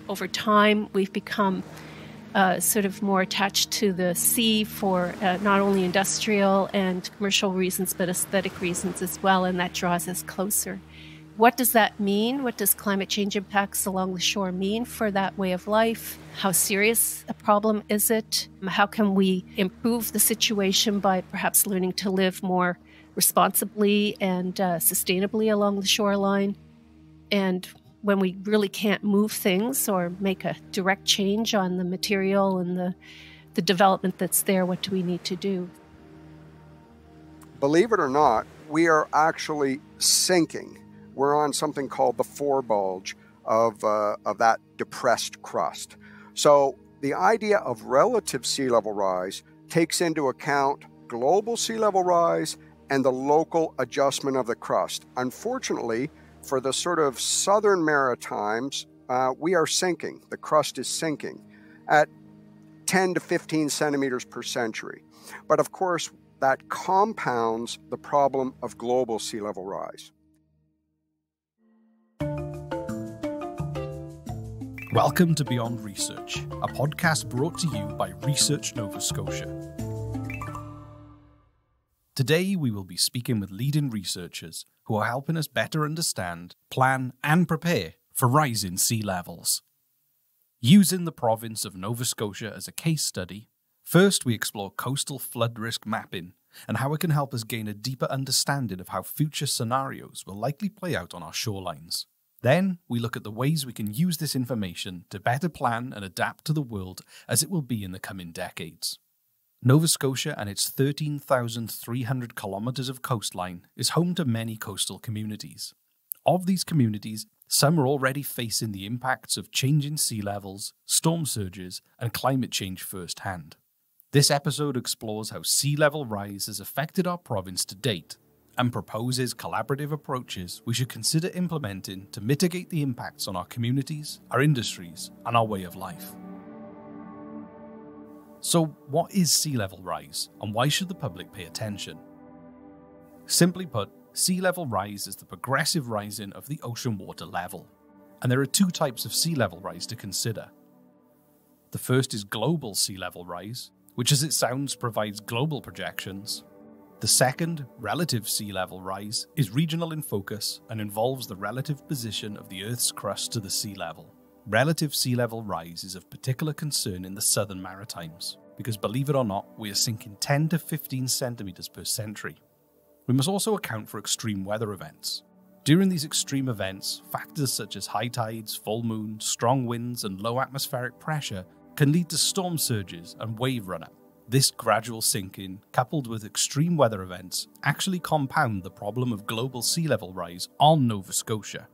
Over time, we've become sort of more attached to the sea for not only industrial and commercial reasons, but aesthetic reasons as well, and that draws us closer. What does that mean? What does climate change impacts along the shore mean for that way of life? How serious a problem is it? How can we improve the situation by perhaps learning to live more responsibly and sustainably along the shoreline? And when we really can't move things or make a direct change on the material and the development that's there, what do we need to do? Believe it or not, we are actually sinking. We're on something called the forebulge of that depressed crust. So the idea of relative sea level rise takes into account global sea level rise and the local adjustment of the crust. Unfortunately, for the sort of southern Maritimes, we are sinking. The crust is sinking at 10 to 15 centimeters per century. But of course, that compounds the problem of global sea level rise. Welcome to Beyond Research, a podcast brought to you by Research Nova Scotia. Today we will be speaking with leading researchers who are helping us better understand, plan and prepare for rising sea levels. Using the province of Nova Scotia as a case study, first we explore coastal flood risk mapping and how it can help us gain a deeper understanding of how future scenarios will likely play out on our shorelines. Then, we look at the ways we can use this information to better plan and adapt to the world as it will be in the coming decades. Nova Scotia and its 13,300 kilometres of coastline is home to many coastal communities. Of these communities, some are already facing the impacts of changing sea levels, storm surges, and climate change firsthand. This episode explores how sea level rise has affected our province to date, and proposes collaborative approaches we should consider implementing to mitigate the impacts on our communities, our industries, and our way of life. So, what is sea level rise, and why should the public pay attention? Simply put, sea level rise is the progressive rising of the ocean water level, and there are two types of sea level rise to consider. The first is global sea level rise, which as it sounds provides global projections. The second, relative sea level rise, is regional in focus and involves the relative position of the Earth's crust to the sea level. Relative sea level rise is of particular concern in the southern Maritimes, because believe it or not, we are sinking 10 to 15 centimetres per century. We must also account for extreme weather events. During these extreme events, factors such as high tides, full moon, strong winds, and low atmospheric pressure can lead to storm surges and wave run-up. This gradual sinking, coupled with extreme weather events, actually compound the problem of global sea level rise on Nova Scotia.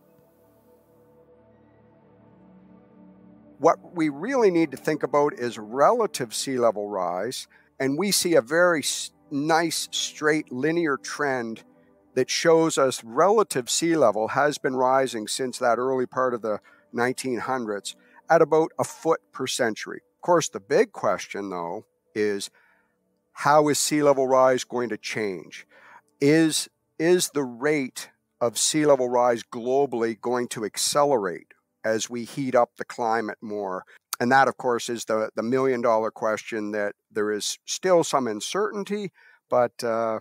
What we really need to think about is relative sea level rise, and we see a very nice, straight, linear trend that shows us relative sea level has been rising since that early part of the 1900s at about a foot per century. Of course, the big question, though, is how is sea level rise going to change? Is the rate of sea level rise globally going to accelerate as we heat up the climate more? And that, of course, is the million-dollar question that there is still some uncertainty, but I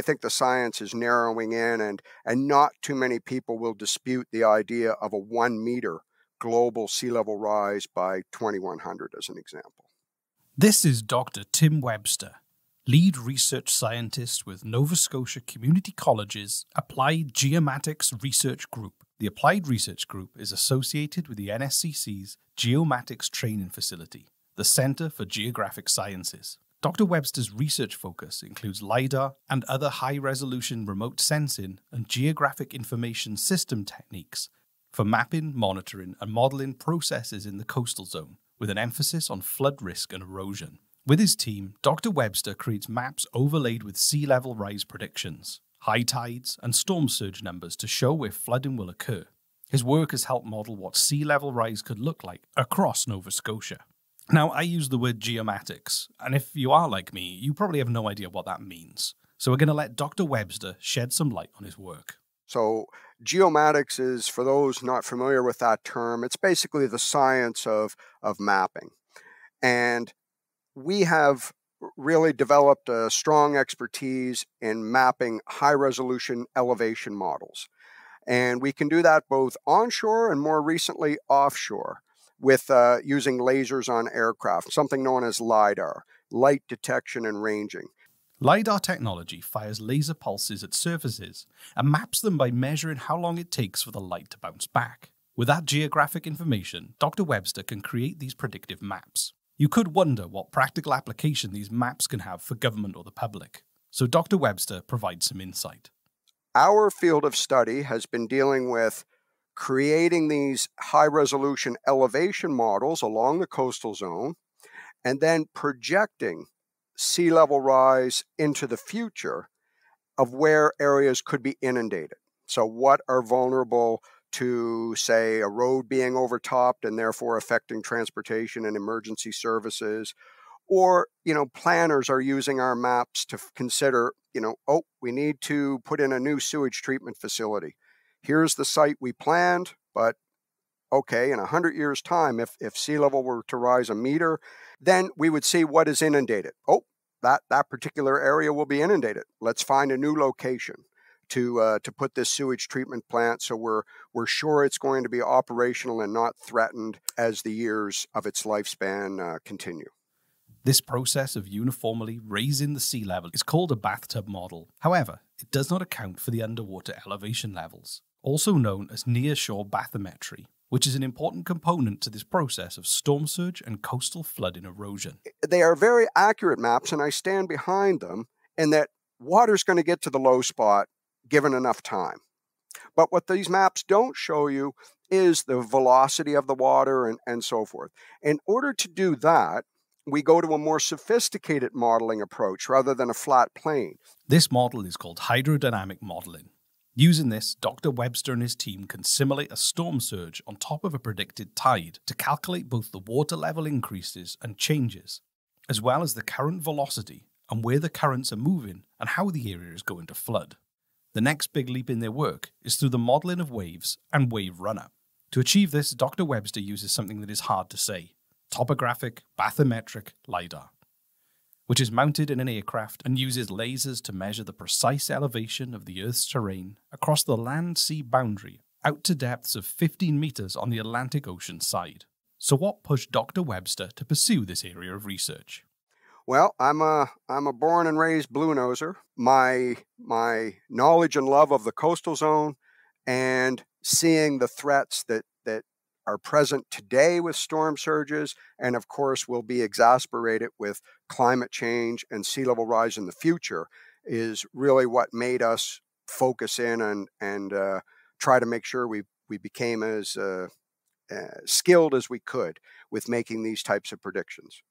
think the science is narrowing in, and not too many people will dispute the idea of a 1 meter global sea level rise by 2100 as an example. This is Dr. Tim Webster, lead research scientist with Nova Scotia Community College's Applied Geomatics Research Group. The Applied Research Group is associated with the NSCC's Geomatics Training Facility, the Centre for Geographic Sciences. Dr. Webster's research focus includes LiDAR and other high-resolution remote sensing and geographic information system techniques for mapping, monitoring, and modelling processes in the coastal zone, with an emphasis on flood risk and erosion. With his team, Dr. Webster creates maps overlaid with sea level rise predictions, high tides, and storm surge numbers to show where flooding will occur. His work has helped model what sea level rise could look like across Nova Scotia. Now, I use the word geomatics, and if you are like me, you probably have no idea what that means. So we're going to let Dr. Webster shed some light on his work. So geomatics is, for those not familiar with that term, it's basically the science of mapping. And we have really developed a strong expertise in mapping high-resolution elevation models. And we can do that both onshore and more recently offshore with using lasers on aircraft, something known as LiDAR, light detection and ranging. LiDAR technology fires laser pulses at surfaces and maps them by measuring how long it takes for the light to bounce back. With that geographic information, Dr. Webster can create these predictive maps. You could wonder what practical application these maps can have for government or the public. So Dr. Webster provides some insight. Our field of study has been dealing with creating these high-resolution elevation models along the coastal zone and then projecting sea level rise into the future of where areas could be inundated. So what are vulnerable to, say, a road being overtopped and therefore affecting transportation and emergency services? Or, planners are using our maps to consider, oh, we need to put in a new sewage treatment facility. Here's the site we planned, but okay, in 100 years' time, if sea level were to rise a meter, then we would see what is inundated. Oh, that particular area will be inundated. Let's find a new location to put this sewage treatment plant so we're sure it's going to be operational and not threatened as the years of its lifespan continue. This process of uniformly raising the sea level is called a bathtub model. However, it does not account for the underwater elevation levels, also known as nearshore bathymetry, which is an important component to this process of storm surge and coastal flood and erosion. They are very accurate maps, and I stand behind them in that water's going to get to the low spot given enough time. But what these maps don't show you is the velocity of the water and so forth. In order to do that, we go to a more sophisticated modeling approach rather than a flat plane. This model is called Hydrodynamic Modelling. Using this, Dr. Webster and his team can simulate a storm surge on top of a predicted tide to calculate both the water level increases and changes, as well as the current velocity and where the currents are moving and how the area is going to flood. The next big leap in their work is through the modelling of waves and wave run-up. To achieve this, Dr. Webster uses something that is hard to say: topographic bathymetric LiDAR, which is mounted in an aircraft and uses lasers to measure the precise elevation of the Earth's terrain across the land-sea boundary out to depths of 15 meters on the Atlantic Ocean side. So what pushed Dr. Webster to pursue this area of research? Well, I'm a born and raised blue noser. My knowledge and love of the coastal zone and seeing the threats that are present today with storm surges, and of course will be exacerbated with climate change and sea level rise in the future, is really what made us focus in and try to make sure we became as skilled as we could with making these types of predictions.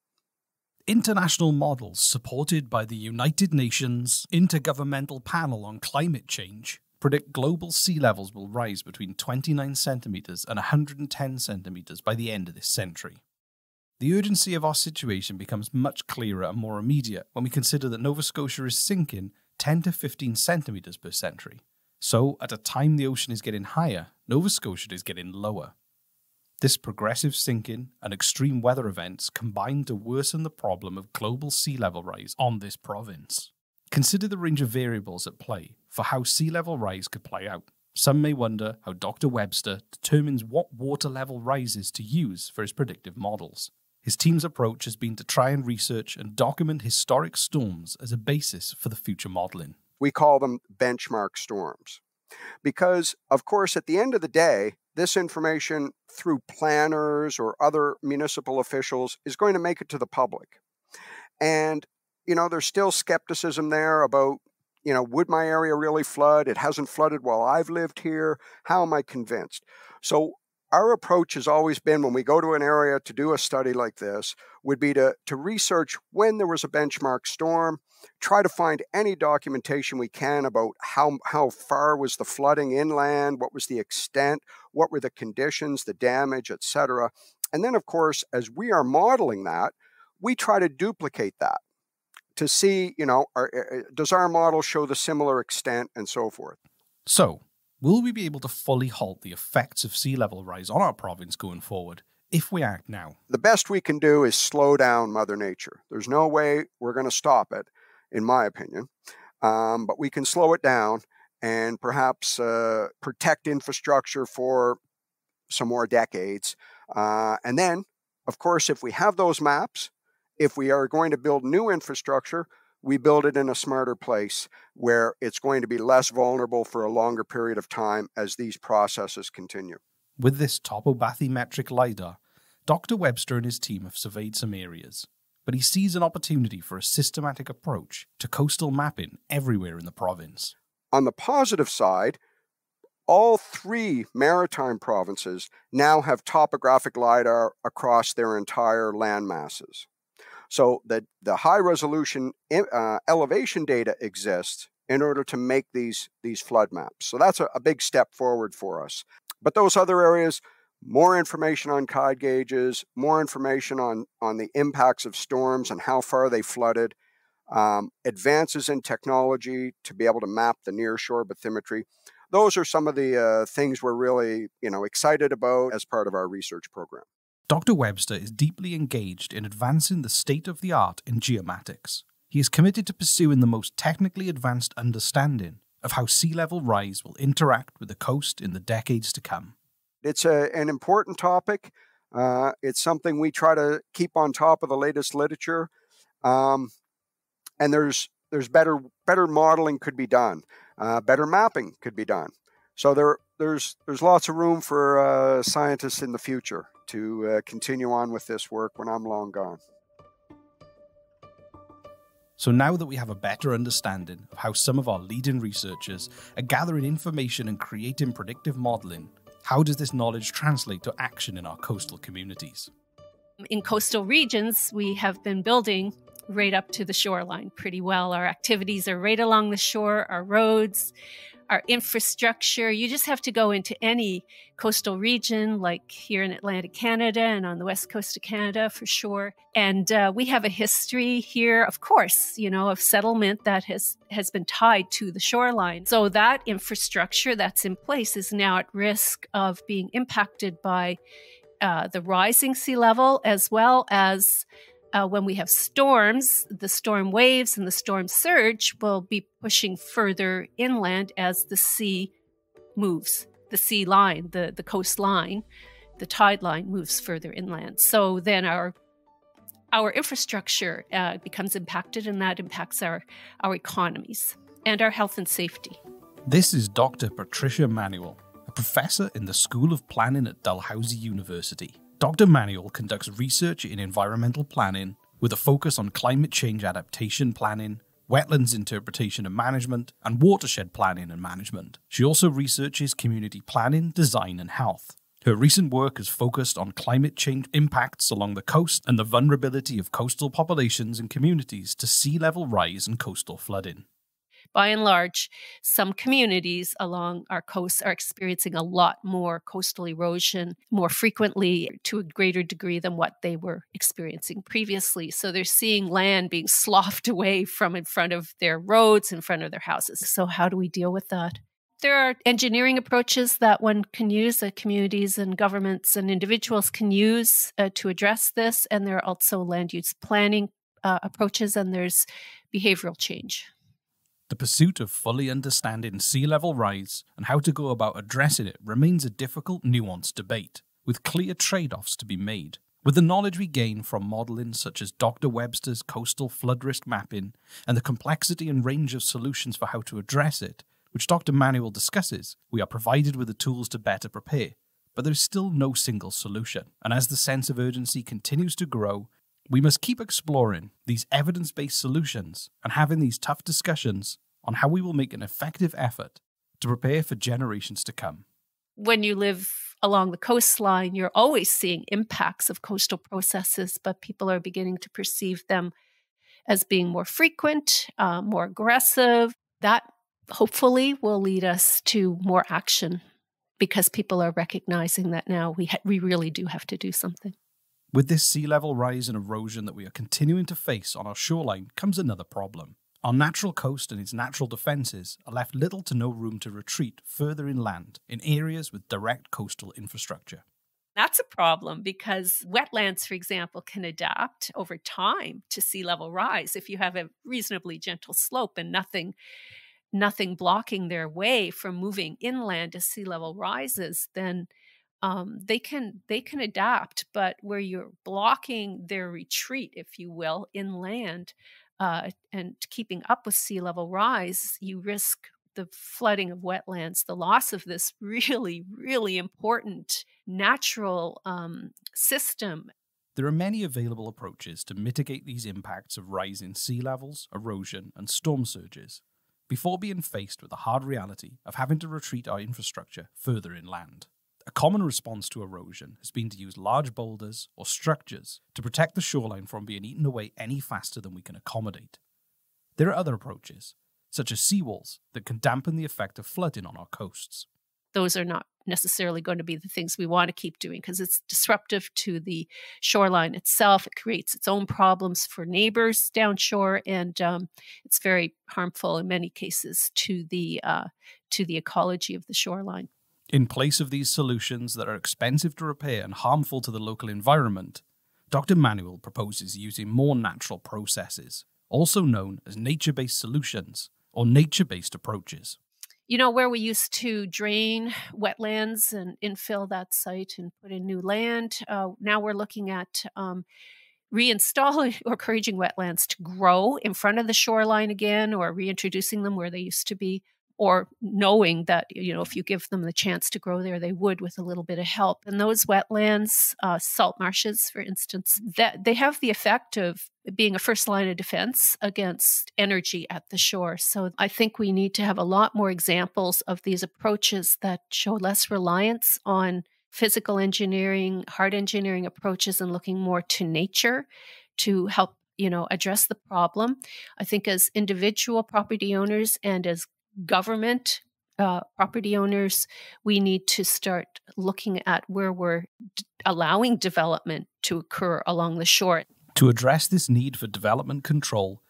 International models supported by the United Nations Intergovernmental Panel on Climate Change predict global sea levels will rise between 29 centimeters and 110 centimeters by the end of this century. The urgency of our situation becomes much clearer and more immediate when we consider that Nova Scotia is sinking 10 to 15 centimeters per century. So, at a time the ocean is getting higher, Nova Scotia is getting lower. This progressive sinking and extreme weather events combine to worsen the problem of global sea level rise on this province. Consider the range of variables at play for how sea level rise could play out. Some may wonder how Dr. Webster determines what water level rises to use for his predictive models. His team's approach has been to try and research and document historic storms as a basis for the future modeling. We call them benchmark storms because, of course, at the end of the day, this information through planners or other municipal officials is going to make it to the public. And there's still skepticism there about, would my area really flood? It hasn't flooded while I've lived here. How am I convinced? So our approach has always been, when we go to an area to do a study like this, would be to research when there was a benchmark storm, try to find any documentation we can about how far was the flooding inland, what was the extent, what were the conditions, the damage, etc. And then, of course, as we are modeling that, we try to duplicate that to see, does our model show the similar extent and so forth. So, Will we be able to fully halt the effects of sea level rise on our province going forward if we act now? The best we can do is slow down Mother Nature. There's no way we're going to stop it, in my opinion, but we can slow it down and perhaps protect infrastructure for some more decades. And then, of course, if we have those maps, if we are going to build new infrastructure, we build it in a smarter place where it's going to be less vulnerable for a longer period of time as these processes continue. With this topobathymetric LiDAR, Dr. Webster and his team have surveyed some areas, but he sees an opportunity for a systematic approach to coastal mapping everywhere in the province. On the positive side, all 3 maritime provinces now have topographic LiDAR across their entire land masses. So the high-resolution elevation data exists in order to make these flood maps. So that's a big step forward for us. But those other areas, more information on tide gauges, more information on the impacts of storms and how far they flooded, advances in technology to be able to map the nearshore bathymetry. Those are some of the things we're really excited about as part of our research program. Dr. Webster is deeply engaged in advancing the state-of-the-art in geomatics. He is committed to pursuing the most technically advanced understanding of how sea level rise will interact with the coast in the decades to come. It's an important topic. It's something we try to keep on top of the latest literature. And there's better modeling could be done. Better mapping could be done. So there's lots of room for scientists in the future to continue on with this work when I'm long gone. So now that we have a better understanding of how some of our leading researchers are gathering information and creating predictive modelling, how does this knowledge translate to action in our coastal communities? In coastal regions, we have been building right up to the shoreline pretty well. Our activities are right along the shore, our roads, our infrastructure. You just have to go into any coastal region, like here in Atlantic Canada and on the west coast of Canada for sure. And we have a history here, of course, of settlement that has been tied to the shoreline. So that infrastructure that's in place is now at risk of being impacted by the rising sea level, as well as when we have storms, the storm waves and the storm surge will be pushing further inland as the sea moves. The sea line, the coastline, the tide line moves further inland. So then our infrastructure becomes impacted, and that impacts our economies and our health and safety. This is Dr. Patricia Manuel, a professor in the School of Planning at Dalhousie University. Dr. Manuel conducts research in environmental planning with a focus on climate change adaptation planning, wetlands interpretation and management, and watershed planning and management. She also researches community planning, design, and health. Her recent work has focused on climate change impacts along the coast and the vulnerability of coastal populations and communities to sea level rise and coastal flooding. By and large, some communities along our coast are experiencing a lot more coastal erosion more frequently to a greater degree than what they were experiencing previously. So they're seeing land being sloughed away from in front of their roads, in front of their houses. So how do we deal with that? There are engineering approaches that one can use, that communities and governments and individuals can use to address this. And there are also land use planning approaches, and there's behavioral change. The pursuit of fully understanding sea level rise and how to go about addressing it remains a difficult, nuanced debate, with clear trade-offs to be made. With the knowledge we gain from modelling such as Dr. Webster's coastal flood risk mapping and the complexity and range of solutions for how to address it, which Dr. Manuel discusses, we are provided with the tools to better prepare. But there is still no single solution, and as the sense of urgency continues to grow, we must keep exploring these evidence-based solutions and having these tough discussions on how we will make an effective effort to prepare for generations to come. When you live along the coastline, you're always seeing impacts of coastal processes, but people are beginning to perceive them as being more frequent, more aggressive. That hopefully will lead us to more action because people are recognizing that now we really do have to do something. With this sea level rise and erosion that we are continuing to face on our shoreline comes another problem. Our natural coast and its natural defences are left little to no room to retreat further inland in areas with direct coastal infrastructure. That's a problem because wetlands, for example, can adapt over time to sea level rise. If you have a reasonably gentle slope and nothing blocking their way from moving inland as sea level rises, then they can adapt. But where you're blocking their retreat, if you will, inland, and keeping up with sea level rise, you risk the flooding of wetlands, the loss of this really, really important natural system. There are many available approaches to mitigate these impacts of rising sea levels, erosion, and storm surges before being faced with the hard reality of having to retreat our infrastructure further inland. A common response to erosion has been to use large boulders or structures to protect the shoreline from being eaten away any faster than we can accommodate. There are other approaches, such as seawalls, that can dampen the effect of flooding on our coasts. Those are not necessarily going to be the things we want to keep doing because it's disruptive to the shoreline itself. It creates its own problems for neighbors downshore, and it's very harmful in many cases to the ecology of the shoreline. In place of these solutions that are expensive to repair and harmful to the local environment, Dr. Manuel proposes using more natural processes, also known as nature-based solutions or nature-based approaches. You know, where we used to drain wetlands and infill that site and put in new land, now we're looking at reinstalling or encouraging wetlands to grow in front of the shoreline again, or reintroducing them where they used to be, or knowing that, you know, if you give them the chance to grow there, they would with a little bit of help. And those wetlands, salt marshes, for instance, that they have the effect of being a first line of defense against energy at the shore. So I think we need to have a lot more examples of these approaches that show less reliance on physical engineering, hard engineering approaches, and looking more to nature to help, you know, address the problem. I think as individual property owners and as government property owners, we need to start looking at where we're allowing development to occur along the shore. To address this need for development control,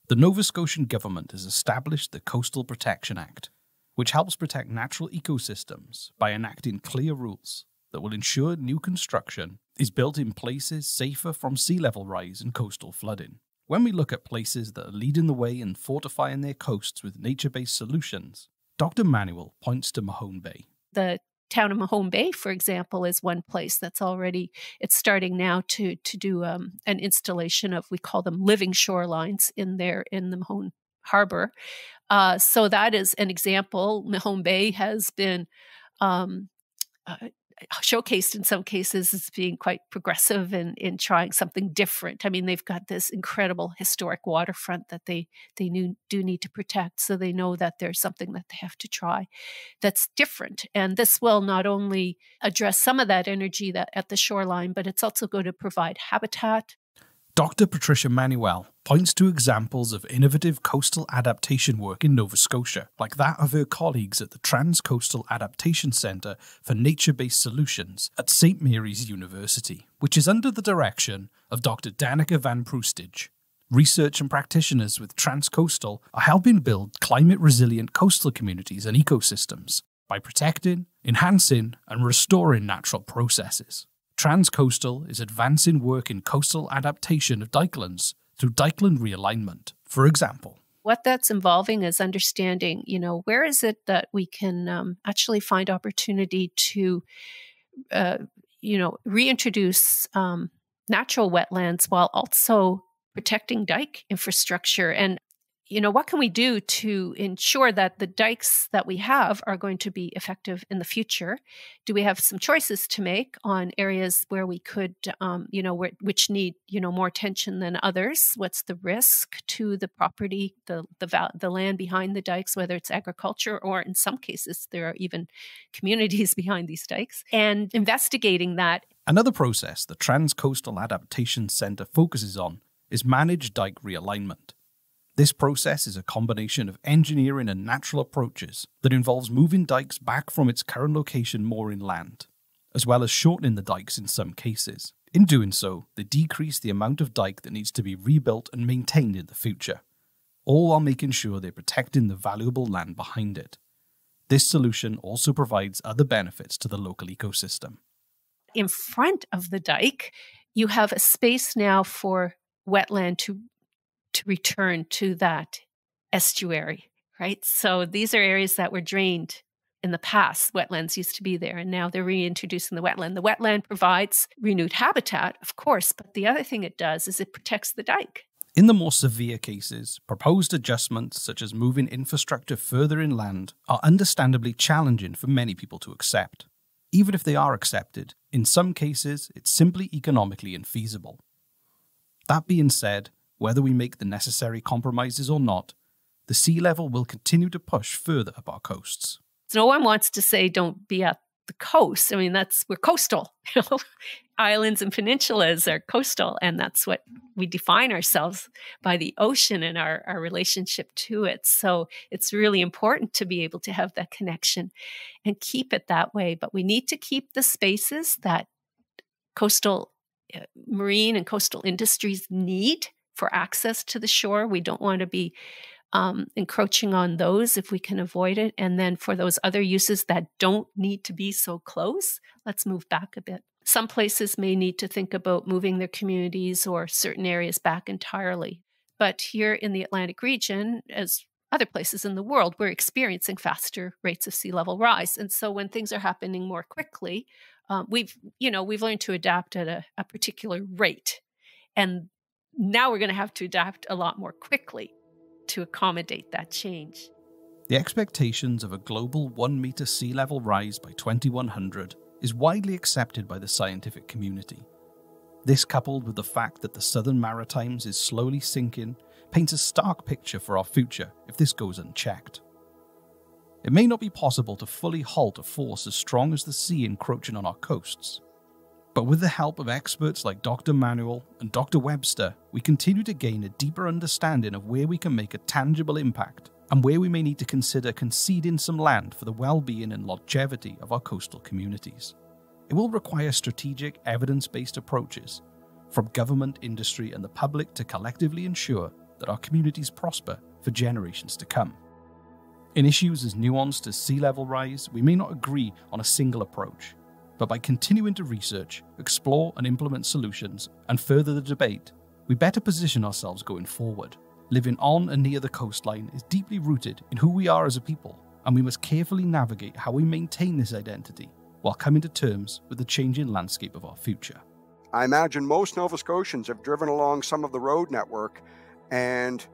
the Nova Scotian government has established the Coastal Protection Act, which helps protect natural ecosystems by enacting clear rules that will ensure new construction is built in places safer from sea level rise and coastal flooding. When we look at places that are leading the way in fortifying their coasts with nature-based solutions, Dr. Manuel points to Mahone Bay. The town of Mahone Bay, for example, is one place that's already, it's starting now to do an installation of, we call them living shorelines in the Mahone Harbor. So that is an example. Mahone Bay has been showcased in some cases as being quite progressive in trying something different. I mean, they've got this incredible historic waterfront that they do need to protect, so they know that there's something that they have to try that's different. And this will not only address some of that energy that at the shoreline, but it's also going to provide habitat. Dr. Patricia Manuel points to examples of innovative coastal adaptation work in Nova Scotia, like that of her colleagues at the TransCoastal Adaptation Centre for Nature-Based Solutions at St. Mary's University, which is under the direction of Dr. Danica Van Proestige. Research and practitioners with TransCoastal are helping build climate-resilient coastal communities and ecosystems by protecting, enhancing, and restoring natural processes. TransCoastal is advancing work in coastal adaptation of dikelands through dikeland realignment, for example. What that's involving is understanding, you know, where is it that we can actually find opportunity to, reintroduce natural wetlands while also protecting dike infrastructure. And, you know, what can we do to ensure that the dikes that we have are going to be effective in the future? Do we have some choices to make on areas where we could, which need, more attention than others? What's the risk to the property, the land behind the dikes, whether it's agriculture or in some cases there are even communities behind these dikes, and investigating that. Another process the TransCoastal Adaptation Centre focuses on is managed dike realignment. This process is a combination of engineering and natural approaches that involves moving dikes back from its current location more inland, as well as shortening the dikes in some cases. In doing so, they decrease the amount of dike that needs to be rebuilt and maintained in the future. all while making sure they're protecting the valuable land behind it. This solution also provides other benefits to the local ecosystem. In front of the dike, you have a space now for wetland to return to that estuary, right? So these are areas that were drained in the past. Wetlands used to be there, and now they're reintroducing the wetland. The wetland provides renewed habitat, of course, but the other thing it does is it protects the dike. In the more severe cases, proposed adjustments such as moving infrastructure further inland are understandably challenging for many people to accept. Even if they are accepted, in some cases it's simply economically infeasible. That being said, whether we make the necessary compromises or not, the sea level will continue to push further up our coasts. So no one wants to say don't be at the coast. I mean, we're coastal. Islands and peninsulas are coastal, and that's what we define ourselves by, the ocean and our relationship to it. So it's really important to be able to have that connection and keep it that way. But we need to keep the spaces that coastal marine and coastal industries need for access to the shore. We don't want to be encroaching on those if we can avoid it. And then for those other uses that don't need to be so close, let's move back a bit. Some places may need to think about moving their communities or certain areas back entirely. But here in the Atlantic region, as other places in the world, we're experiencing faster rates of sea level rise. And so when things are happening more quickly, we've learned to adapt at a particular rate. And now we're going to have to adapt a lot more quickly to accommodate that change. The expectations of a global 1 meter sea level rise by 2100 is widely accepted by the scientific community. This, coupled with the fact that the Southern Maritimes is slowly sinking, paints a stark picture for our future if this goes unchecked. It may not be possible to fully halt a force as strong as the sea encroaching on our coasts, but with the help of experts like Dr. Manuel and Dr. Webster, we continue to gain a deeper understanding of where we can make a tangible impact and where we may need to consider conceding some land for the well-being and longevity of our coastal communities. It will require strategic, evidence-based approaches from government, industry, and the public to collectively ensure that our communities prosper for generations to come. In issues as nuanced as sea level rise, we may not agree on a single approach, but by continuing to research, explore and implement solutions, and further the debate, we better position ourselves going forward. Living on and near the coastline is deeply rooted in who we are as a people, and we must carefully navigate how we maintain this identity while coming to terms with the changing landscape of our future. I imagine most Nova Scotians have driven along some of the road network and,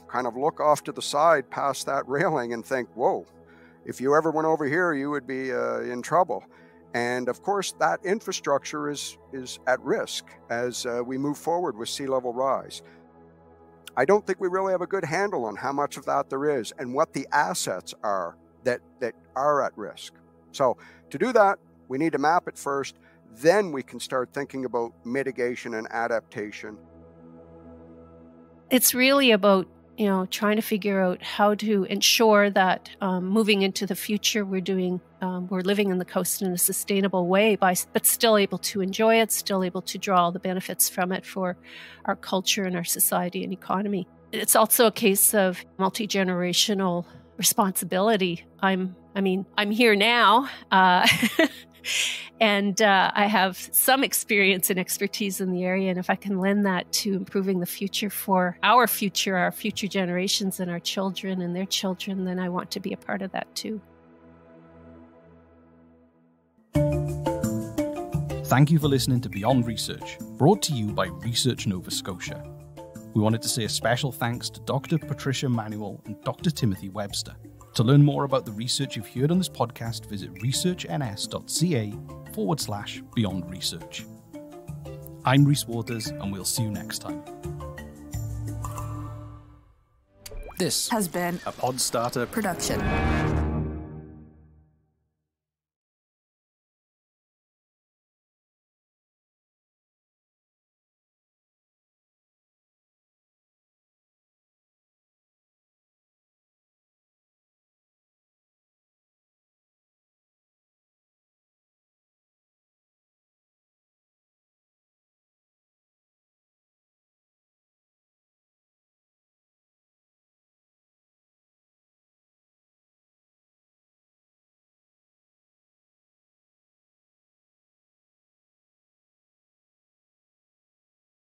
kind of look off to the side past that railing and think, whoa, if you ever went over here, you would be in trouble. And of course, that infrastructure is at risk as we move forward with sea level rise. I don't think we really have a good handle on how much of that there is and what the assets are that are at risk. So to do that, we need to map it first. Then we can start thinking about mitigation and adaptation. It's really about trying to figure out how to ensure that moving into the future, we're living in the coast in a sustainable way, but still able to enjoy it, still able to draw all the benefits from it for our culture and our society and economy. It's also a case of multi-generational responsibility. I'm here now, and I have some experience and expertise in the area. And if I can lend that to improving the future for our future generations and our children and their children, then I want to be a part of that too. Thank you for listening to Beyond Research, brought to you by Research Nova Scotia. We wanted to say a special thanks to Dr. Patricia Manuel and Dr. Timothy Webster. To learn more about the research you've heard on this podcast, visit researchns.ca/Beyond Research. I'm Rhys Waters, and we'll see you next time. This has been a Podstarter production.